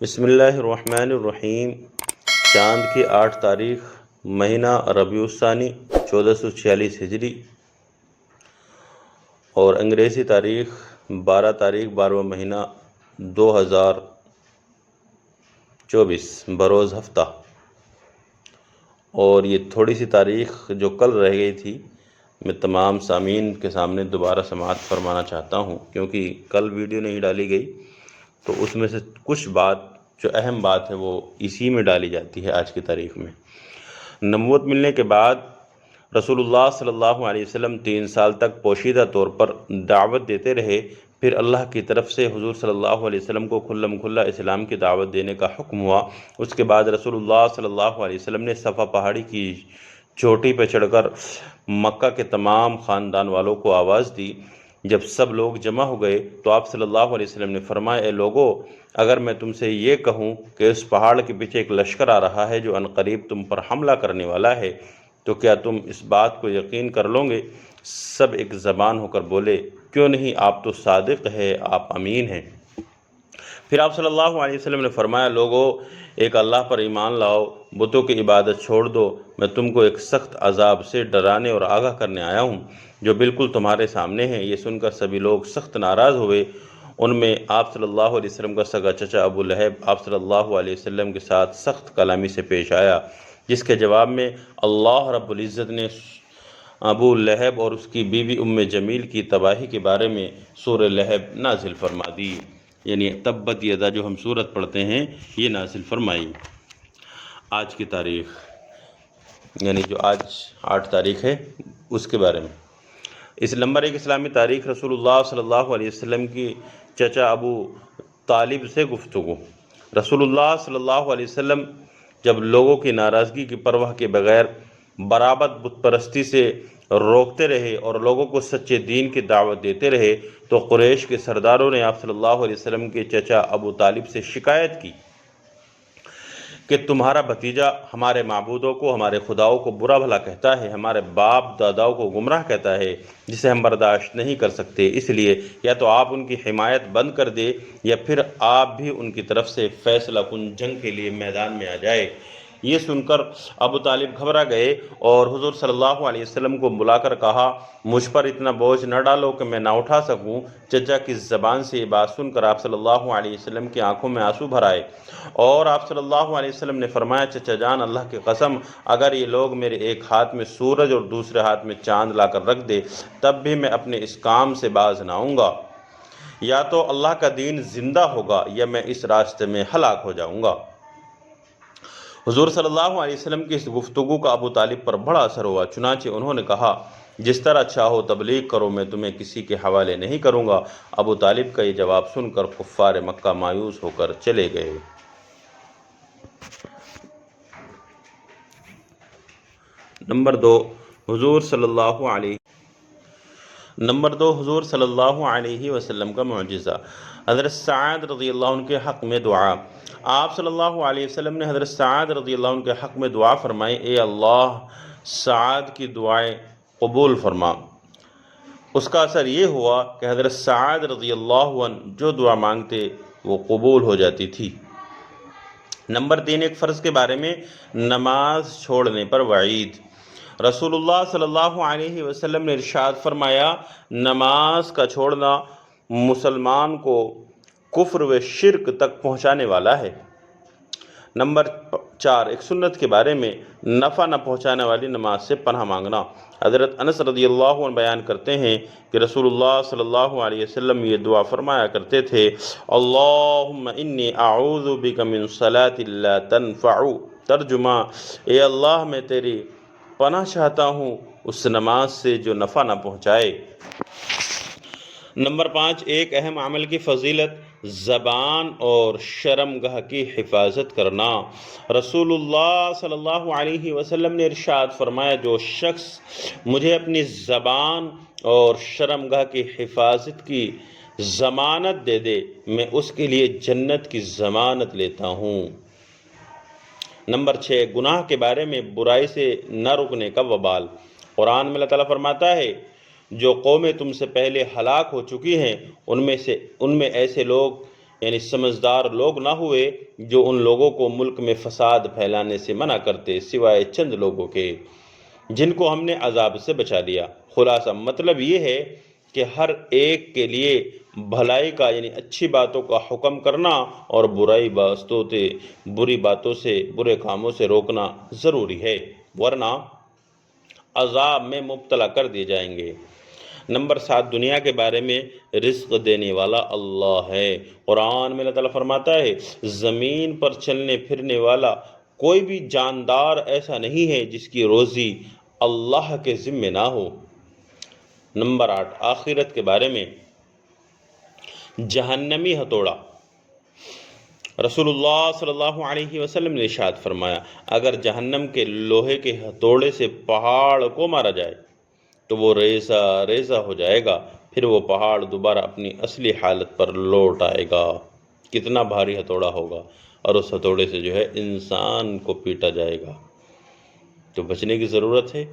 بسم اللہ الرحمن الرحیم۔ چاند کی 8 تاریخ مہینہ ربیع الثانی 1446 ہجری اور انگریزی تاریخ 12 تاریخ 12واں مہینہ 2024 بروز ہفتہ۔ اور یہ تھوڑی سی تاریخ جو کل رہ گئی تھی میں تمام سامعین کے سامنے دوبارہ سماعت فرمانا چاہتا ہوں، کیونکہ کل ویڈیو نہیں ڈالی گئی تو اس میں سے کچھ بات جو اہم بات ہے وہ اسی میں ڈالی جاتی ہے آج کی تاریخ میں۔ نبوت ملنے کے بعد رسول اللہ صلی اللہ علیہ وسلم 3 سال تک پوشیدہ طور پر دعوت دیتے رہے، پھر اللہ کی طرف سے حضور صلی اللہ علیہ وسلم کو کھلم کھلا اسلام کی دعوت دینے کا حکم ہوا۔ اس کے بعد رسول اللہ صلی اللہ علیہ وسلم نے صفا پہاڑی کی چوٹی پہ چڑھ کر مکہ کے تمام خاندان والوں کو آواز دی۔ جب سب لوگ جمع ہو گئے تو آپ صلی اللہ علیہ وسلم نے فرمایا، اے لوگو، اگر میں تم سے یہ کہوں کہ اس پہاڑ کے پیچھے ایک لشکر آ رہا ہے جو عنقریب تم پر حملہ کرنے والا ہے، تو کیا تم اس بات کو یقین کر لو گے؟ سب ایک زبان ہو کر بولے، کیوں نہیں، آپ تو صادق ہے، آپ امین ہیں۔ پھر آپ صلی اللہ علیہ وسلم نے فرمایا، لوگو، ایک اللہ پر ایمان لاؤ، بتوں کی عبادت چھوڑ دو، میں تم کو ایک سخت عذاب سے ڈرانے اور آگاہ کرنے آیا ہوں جو بالکل تمہارے سامنے ہے۔ یہ سن کر سبھی لوگ سخت ناراض ہوئے۔ ان میں آپ صلی اللہ علیہ وسلم کا سگا چچا ابو لہب آپ صلی اللہ علیہ وسلم کے ساتھ سخت کلامی سے پیش آیا، جس کے جواب میں اللہ رب العزت نے ابو لہب اور اس کی بیوی ام جمیل کی تباہی کے بارے میں سورہ لہب نازل فرما دی، یعنی تبت یدا جو ہم سورت پڑھتے ہیں یہ نازل فرمائی۔ آج کی تاریخ یعنی جو آج 8 تاریخ ہے اس کے بارے میں اس نمبر 1 اسلامی تاریخ رسول اللہ صلی اللہ علیہ وسلم کی چچا ابو طالب سے گفتگو۔ رسول اللہ صلی اللہ علیہ وسلم جب لوگوں کی ناراضگی کی پرواہ کے بغیر برابر بت پرستی سے روکتے رہے اور لوگوں کو سچے دین کی دعوت دیتے رہے تو قریش کے سرداروں نے آپ صلی اللہ علیہ وسلم کے چچا ابو طالب سے شکایت کی کہ تمہارا بھتیجا ہمارے معبودوں کو، ہمارے خداؤں کو برا بھلا کہتا ہے، ہمارے باپ داداؤں کو گمراہ کہتا ہے، جسے ہم برداشت نہیں کر سکتے، اس لیے یا تو آپ ان کی حمایت بند کر دے یا پھر آپ بھی ان کی طرف سے فیصلہ کن جنگ کے لیے میدان میں آ جائے۔ یہ سن کر ابو طالب گھبرا گئے اور حضور صلی اللہ علیہ وسلم کو بلا کر کہا، مجھ پر اتنا بوجھ نہ ڈالو کہ میں نہ اٹھا سکوں۔ چچا کی زبان سے یہ بات سن کر آپ صلی اللہ علیہ وسلم کی آنکھوں میں آنسو بھر آئے اور آپ صلی اللہ علیہ وسلم نے فرمایا، چچا جان، اللہ کی قسم، اگر یہ لوگ میرے ایک ہاتھ میں سورج اور دوسرے ہاتھ میں چاند لا کر رکھ دے تب بھی میں اپنے اس کام سے باز نہ آؤں گا، یا تو اللہ کا دین زندہ ہوگا یا میں اس راستے میں ہلاک ہو جاؤں گا۔ حضور صلی اللہ علیہ وسلم کی اس گفتگو کا ابو طالب پر بڑا اثر ہوا، چنانچہ انہوں نے کہا، جس طرح چاہو تبلیغ کرو، میں تمہیں کسی کے حوالے نہیں کروں گا۔ ابو طالب کا یہ جواب سن کر کفار مکہ مایوس ہو کر چلے گئے۔ نمبر 2 حضور صلی اللہ علیہ وسلم کا معجزہ۔ حضرت سعد رضی اللہ عنہ کے حق میں دعا۔ آپ صلی اللہ علیہ وسلم نے حضرت سعد رضی اللہ عنہ کے حق میں دعا فرمائی، اے اللہ، سعد کی دعائیں قبول فرما۔ اس کا اثر یہ ہوا کہ حضرت سعد رضی اللہ عنہ جو دعا مانگتے وہ قبول ہو جاتی تھی۔ نمبر 3 ایک فرض کے بارے میں نماز چھوڑنے پر وعید۔ رسول اللہ صلی اللہ علیہ وسلم نے ارشاد فرمایا، نماز کا چھوڑنا مسلمان کو کفر و شرک تک پہنچانے والا ہے۔ نمبر 4 ایک سنت کے بارے میں نفع نہ پہنچانے والی نماز سے پناہ مانگنا۔ حضرت انس رضی اللہ عنہ بیان کرتے ہیں کہ رسول اللہ صلی اللہ علیہ وسلم یہ دعا فرمایا کرتے تھے، اللہم انی اعوذ بک من صلاۃ لا تنفع۔ ترجمہ، اے اللہ، میں تیری پناہ چاہتا ہوں اس نماز سے جو نفع نہ پہنچائے۔ نمبر 5 ایک اہم عمل کی فضیلت، زبان اور شرمگاہ کی حفاظت کرنا۔ رسول اللہ صلی اللہ علیہ وسلم نے ارشاد فرمایا، جو شخص مجھے اپنی زبان اور شرمگاہ کی حفاظت کی ضمانت دے دے میں اس کے لیے جنت کی ضمانت لیتا ہوں۔ نمبر 6 گناہ کے بارے میں برائی سے نہ رکنے کا وبال۔ قرآن میں اللہ تعالیٰ فرماتا ہے، جو قومیں تم سے پہلے ہلاک ہو چکی ہیں ان میں ایسے لوگ یعنی سمجھدار لوگ نہ ہوئے جو ان لوگوں کو ملک میں فساد پھیلانے سے منع کرتے، سوائے چند لوگوں کے جن کو ہم نے عذاب سے بچا لیا۔ خلاصہ مطلب یہ ہے کہ ہر ایک کے لیے بھلائی کا یعنی اچھی باتوں کا حکم کرنا اور بری باتوں سے، برے کاموں سے روکنا ضروری ہے، ورنہ عذاب میں مبتلا کر دیے جائیں گے۔ نمبر 7، دنیا کے بارے میں رزق دینے والا اللہ ہے۔ قرآن میں اللہ تعالیٰ فرماتا ہے زمین پر چلنے پھرنے والا کوئی بھی جاندار ایسا نہیں ہے جس کی روزی اللہ کے ذمہ نہ ہو۔ نمبر 8، آخرت کے بارے میں جہنمی ہتھوڑا۔ رسول اللہ صلی اللہ علیہ وسلم نے ارشاد فرمایا اگر جہنم کے لوہے کے ہتھوڑے سے پہاڑ کو مارا جائے تو وہ ریزہ ریزہ ہو جائے گا، پھر وہ پہاڑ دوبارہ اپنی اصلی حالت پر لوٹ آئے گا۔ کتنا بھاری ہتھوڑا ہوگا، اور اس ہتھوڑے سے جو ہے انسان کو پیٹا جائے گا۔ تو بچنے کی ضرورت ہے،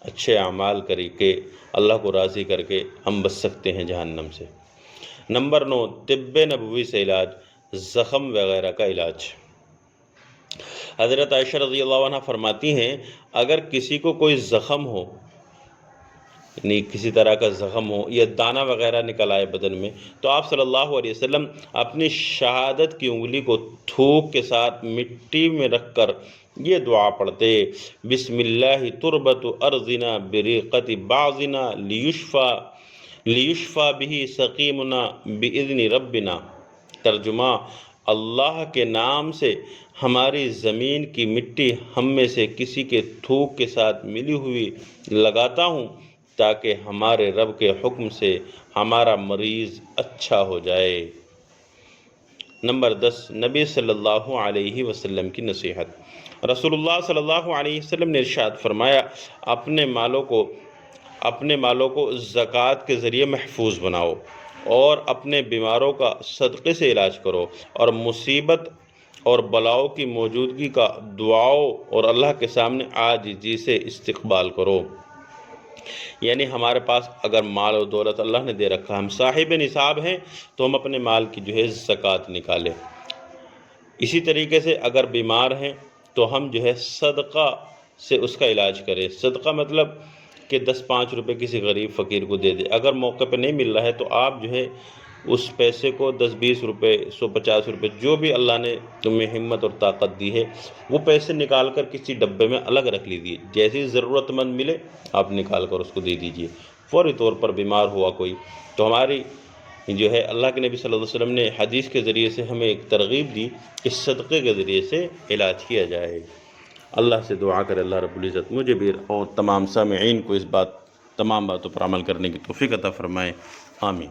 اچھے اعمال کر کے اللہ کو راضی کر کے ہم بچ سکتے ہیں جہنم سے۔ نمبر 9، طب نبوی سے علاج، زخم وغیرہ کا علاج۔ حضرت عائشہ رضی اللہ عنہ فرماتی ہیں اگر کسی کو کوئی زخم ہو، یعنی کسی طرح کا زخم ہو یا دانہ وغیرہ نکل آئے بدن میں، تو آپ صلی اللہ علیہ وسلم اپنی شہادت کی انگلی کو تھوک کے ساتھ مٹی میں رکھ کر یہ دعا پڑھتے بسم اللہ تربت ارضنا بریقت بعضنا لیشفا بھی سقیمنا باذن ربنا۔ ترجمہ، اللہ کے نام سے ہماری زمین کی مٹی ہم میں سے کسی کے تھوک کے ساتھ ملی ہوئی لگاتا ہوں تاکہ ہمارے رب کے حکم سے ہمارا مریض اچھا ہو جائے۔ نمبر 10، نبی صلی اللہ علیہ وسلم کی نصیحت۔ رسول اللہ صلی اللہ علیہ وسلم نے ارشاد فرمایا اپنے مالوں کو زکوٰۃ کے ذریعے محفوظ بناؤ اور اپنے بیماروں کا صدقے سے علاج کرو، اور مصیبت اور بلاؤں کی موجودگی کا دعاؤں اور اللہ کے سامنے عاجزی سے استقبال کرو۔ یعنی ہمارے پاس اگر مال و دولت اللہ نے دے رکھا، ہم صاحب نصاب ہیں، تو ہم اپنے مال کی جو ہے زکوٰۃ نکالیں۔ اسی طریقے سے اگر بیمار ہیں تو ہم جو ہے صدقہ سے اس کا علاج کریں۔ صدقہ مطلب کہ 10-5 روپے کسی غریب فقیر کو دے دے۔ اگر موقع پہ نہیں مل رہا ہے تو آپ جو ہے اس پیسے کو 10-20 روپے 150 روپے جو بھی اللہ نے تمہیں ہمت اور طاقت دی ہے وہ پیسے نکال کر کسی ڈبے میں الگ رکھ لیجیے، جیسے ضرورت مند ملے آپ نکال کر اس کو دے دیجیے۔ فوری طور پر بیمار ہوا کوئی تو ہماری جو ہے اللہ کے نبی صلی اللہ علیہ وسلم نے حدیث کے ذریعے سے ہمیں ایک ترغیب دی کہ صدقے کے ذریعے سے علاج کیا جائے۔ اللہ سے دعا کرے اللہ رب العزت مجھے بھی اور تمام سامعین کو تمام باتوں پر عمل کرنے کی توفیق عطا فرمائے، آمین۔